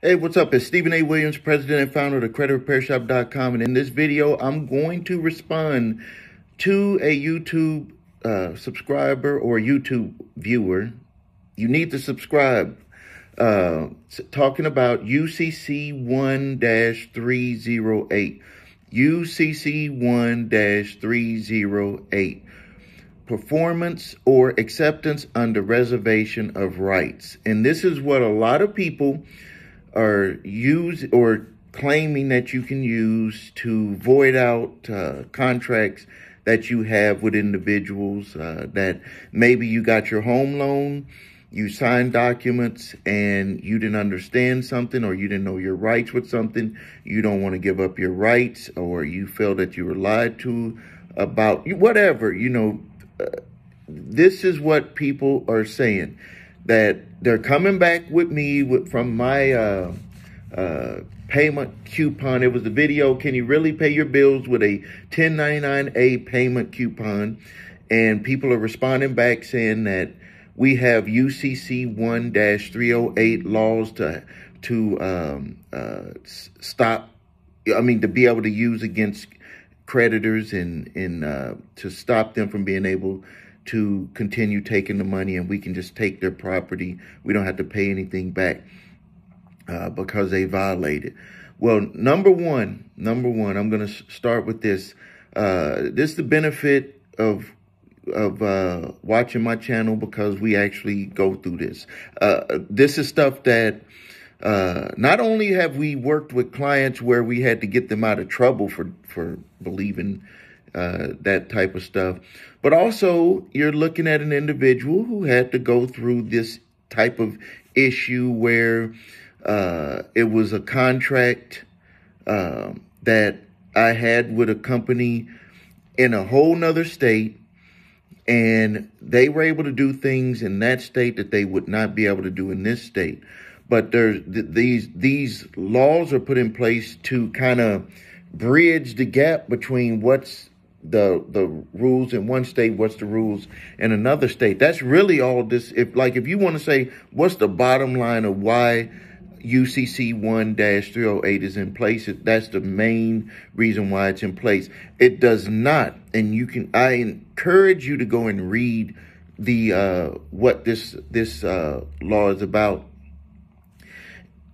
Hey, what's up? It's Stephen A. Williams, president and founder of thecreditrepairshop.com. And in this video, I'm going to respond to a YouTube subscriber or YouTube viewer. You need to subscribe. Talking about UCC1-308. UCC1-308. Performance or acceptance under reservation of rights. And this is what a lot of people are claiming that you can use to void out contracts that you have with individuals, that maybe you got your home loan, you signed documents and you didn't understand something, or you didn't know your rights with something, you don't want to give up your rights, or you feel that you were lied to about whatever, this is what people are saying, that they're coming back with me from my payment coupon. It was the video, can you really pay your bills with a 1099A payment coupon? And people are responding back saying that we have UCC1-308 laws to stop, to be able to use against creditors and to stop them from being able to continue taking the money, and we can just take their property. We don't have to pay anything back because they violated. Well, number one, I'm going to start with this. This is the benefit of watching my channel, because we actually go through this. This is stuff that not only have we worked with clients where we had to get them out of trouble for believing that type of stuff, but also you're looking at an individual who had to go through this type of issue where it was a contract that I had with a company in a whole nother state, and they were able to do things in that state that they would not be able to do in this state. But there's these laws are put in place to kind of bridge the gap between what's the rules in one state, what's the rules in another state. That's really all this. If you want to say what's the bottom line of why UCC1-308 is in place, that's the main reason why it's in place. It does not, and I encourage you to go and read the what this law is about.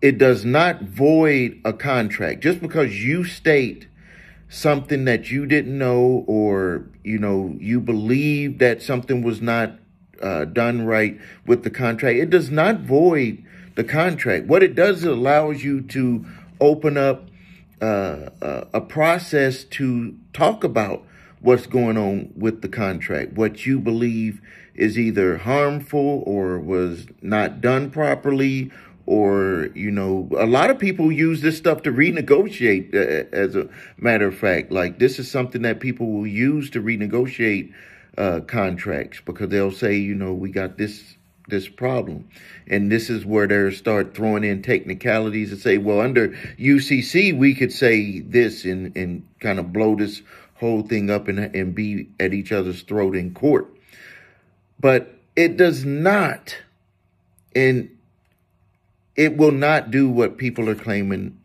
It does not void a contract. Just because you state something that you didn't know, or you believe that something was not done right with the contract, it does not void the contract. What it does, it allows you to open up a process to talk about what's going on with the contract, what you believe is either harmful or was not done properly, or, a lot of people use this stuff to renegotiate, as a matter of fact. Like, this is something that people will use to renegotiate contracts, because they'll say, we got this problem. And this is where they start throwing in technicalities and say, well, under UCC, we could say this and kind of blow this whole thing up and be at each other's throat in court. But it does not, and it will not do what people are claiming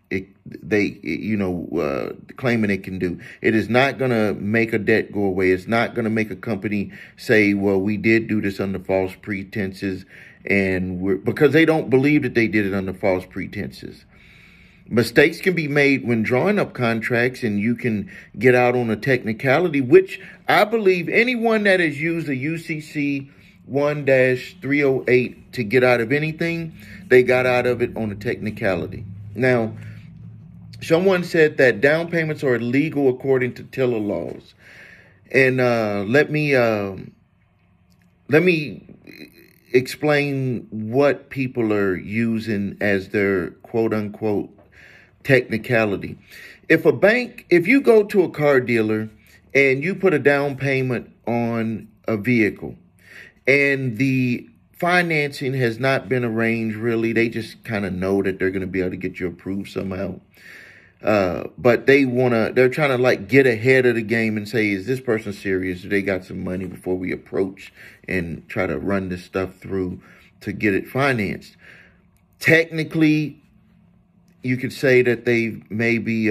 claiming it can do. It is not going to make a debt go away. It's not going to make a company say, well, we did do this under false pretenses, and because they don't believe that they did it under false pretenses. Mistakes can be made when drawing up contracts, and you can get out on a technicality, which I believe anyone that has used a UCC 1-308 to get out of anything, they got out of it on a technicality. Now, someone said that down payments are illegal according to Tiller laws. And let me explain what people are using as their quote unquote technicality. If you go to a car dealer and you put a down payment on a vehicle, and the financing has not been arranged really, they just kind of know that they're going to be able to get you approved somehow. But they're trying to get ahead of the game and say, is this person serious? Do they got some money before we approach and try to run this stuff through to get it financed? Technically, you could say that they maybe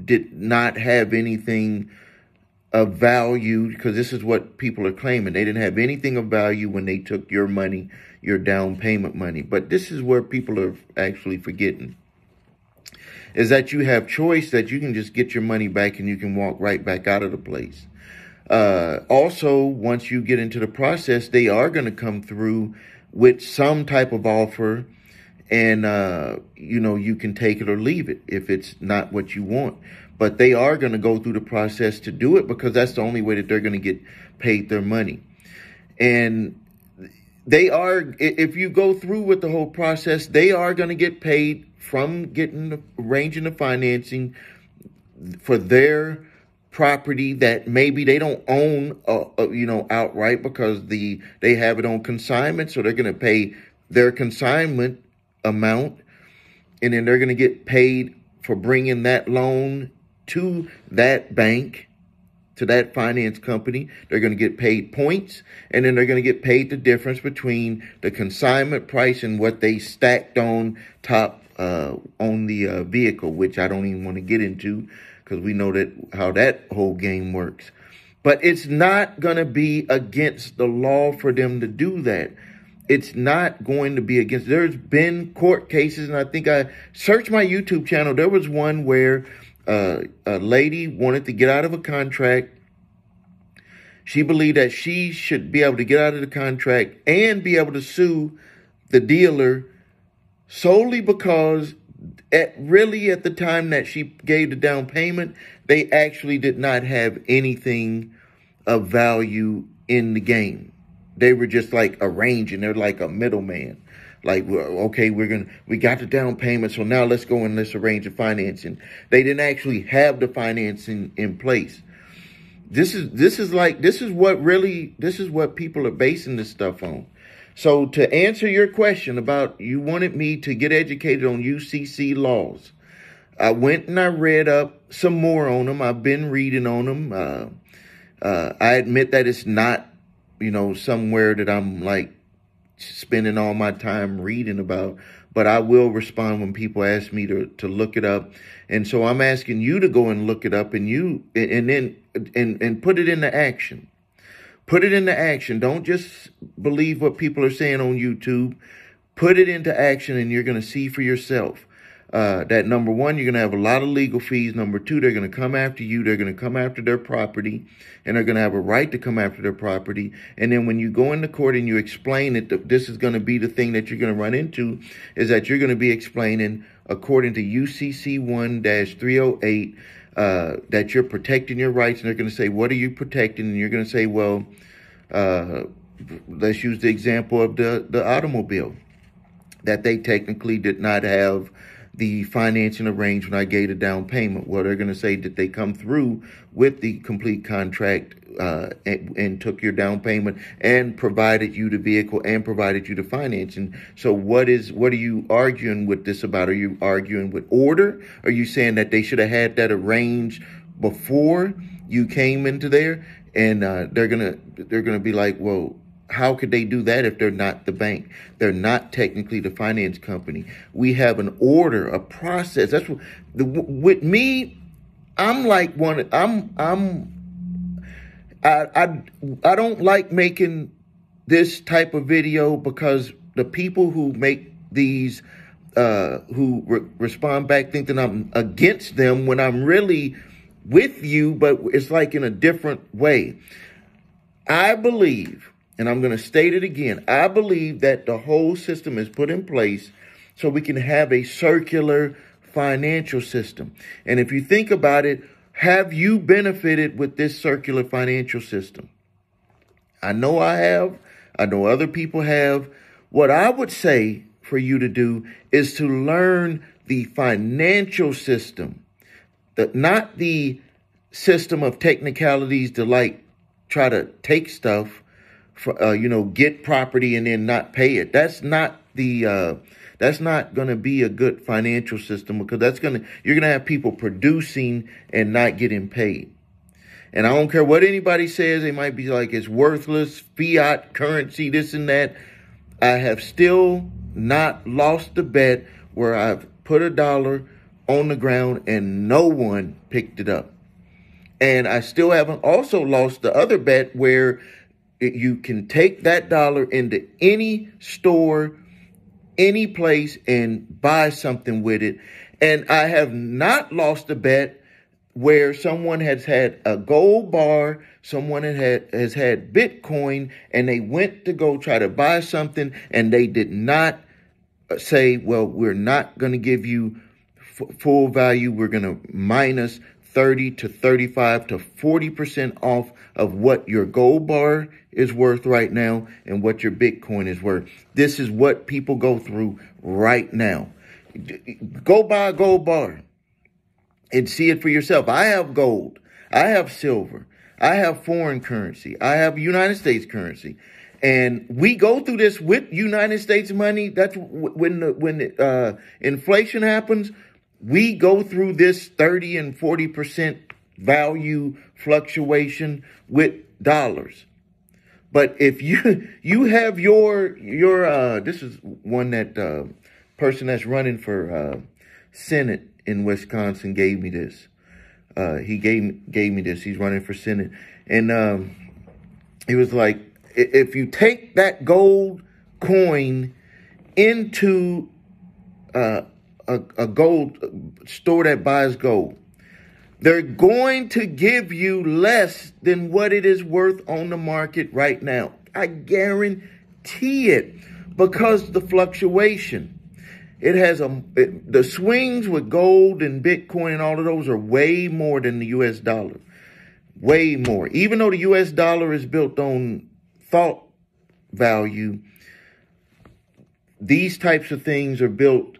did not have anything of value, because this is what people are claiming. They didn't have anything of value when they took your money, your down payment money. But this is where people are actually forgetting, is that you have choice, that you can just get your money back and you can walk right back out of the place. Also, once you get into the process, they are going to come through with some type of offer, and, you can take it or leave it if it's not what you want. But they are going to go through the process to do it, because that's the only way that they're going to get paid their money. And they are, if you go through with the whole process, they are going to get paid from arranging the financing for their property that maybe they don't own, outright, because they have it on consignment. So they're going to pay their consignment amount, and then they're going to get paid for bringing that loan to that bank, to that finance company. They're going to get paid points, and then they're going to get paid the difference between the consignment price and what they stacked on top on the vehicle, which I don't even want to get into, because we know that how that whole game works. But it's not going to be against the law for them to do that. It's not going to be against. There's been court cases, and I think I searched my YouTube channel. There was one where a lady wanted to get out of a contract. She believed that she should be able to get out of the contract and be able to sue the dealer solely because at the time that she gave the down payment, they actually did not have anything of value in the game. They were just like arranging. They're like a middleman. Like, okay, we got the down payment, so now let's go and let's arrange the financing. They didn't actually have the financing in place. This is what people are basing this stuff on. So to answer your question about, you wanted me to get educated on UCC laws, I went and I read up some more on them. I've been reading on them. I admit that it's not, somewhere that I'm like spending all my time reading about, but I will respond when people ask me to look it up. And so I'm asking you to go and look it up, and then put it into action. Put it into action. Don't just believe what people are saying on YouTube. Put it into action, and you're going to see for yourself that, number one, you're going to have a lot of legal fees. Number two, they're going to come after you. They're going to come after their property, and they're going to have a right to come after their property. And then when you go into court and you explain it, this is going to be the thing that you're going to run into, is that you're going to be explaining, according to UCC1-103, that you're protecting your rights. And they're going to say, what are you protecting? And you're going to say, well, let's use the example of the automobile, that they technically did not have the financing arranged when I gave the down payment. Well, they're going to say that they come through with the complete contract and took your down payment and provided you the vehicle and provided you the financing. So what are you arguing with this about? Are you arguing with order? Are you saying that they should have had that arranged before you came into there? And they're gonna be like, well, how could they do that if they're not the bank? They're not technically the finance company. We have an order, a process. That's what with me. I'm like I don't like making this type of video, because the people who make these who respond back think that I'm against them when I'm really with you, but it's like in a different way. I believe, and I'm going to state it again, I believe that the whole system is put in place so we can have a circular financial system. And if you think about it, have you benefited with this circular financial system? I know I have. I know other people have. What I would say for you to do is to learn the financial system, not the system of technicalities to like try to take stuff, get property and then not pay it. That's not going to be a good financial system, because you're going to have people producing and not getting paid. And I don't care what anybody says. They might be like, it's worthless, fiat currency, this and that. I have still not lost the bet where I've put a dollar on the ground and no one picked it up. And I still haven't also lost the other bet where you can take that dollar into any store, any place, and buy something with it. And I have not lost a bet where someone has had a gold bar, someone has had Bitcoin, and they went to go try to buy something, and they did not say, well, we're not going to give you full value. We're going to minus 30 to 35 to 40% off of what your gold bar is worth right now and what your Bitcoin is worth. This is what people go through right now. Go buy a gold bar and see it for yourself. I have gold. I have silver. I have foreign currency. I have United States currency. And we go through this with United States money. That's when inflation happens. We go through this 30 and 40% value fluctuation with dollars. But if you have your this is one that person that's running for Senate in Wisconsin gave me this. He gave me this. He's running for Senate, and he was like, if you take that gold coin into a gold store that buys gold, they're going to give you less than what it is worth on the market right now. I guarantee it, because the fluctuation. It has the swings with gold and Bitcoin and all of those are way more than the U.S. dollar. Way more. Even though the U.S. dollar is built on thought value, these types of things are built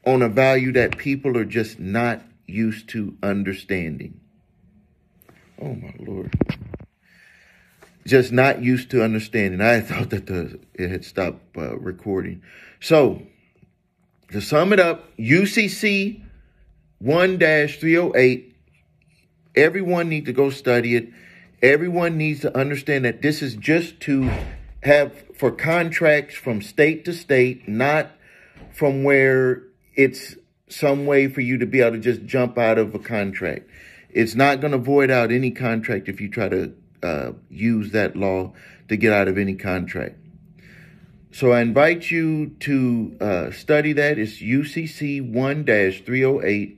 on a value that people are just not used to understanding. Oh, my Lord. Just not used to understanding. I thought that it had stopped recording. So, to sum it up, UCC1-103, everyone needs to go study it. Everyone needs to understand that this is just to have for contracts from state to state, not from where it's some way for you to be able to just jump out of a contract. It's not going to void out any contract if you try to use that law to get out of any contract. So I invite you to study that. It's UCC1-308.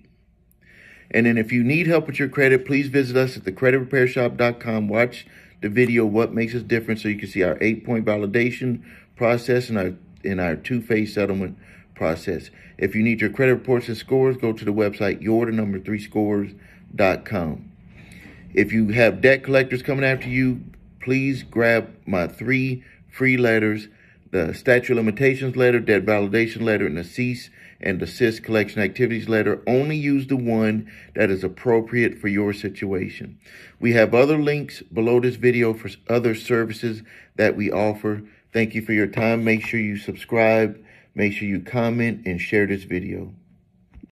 And then if you need help with your credit, please visit us at thecreditrepairshop.com. Watch the video, What Makes Us Different, so you can see our 8-point validation process and our two-phase settlement process. If you need your credit reports and scores, go to the website, your3scores.com. If you have debt collectors coming after you, please grab my 3 free letters: the statute of limitations letter, debt validation letter, and the cease and desist collection activities letter. Only use the one that is appropriate for your situation. We have other links below this video for other services that we offer. Thank you for your time. Make sure you subscribe. Make sure you comment and share this video.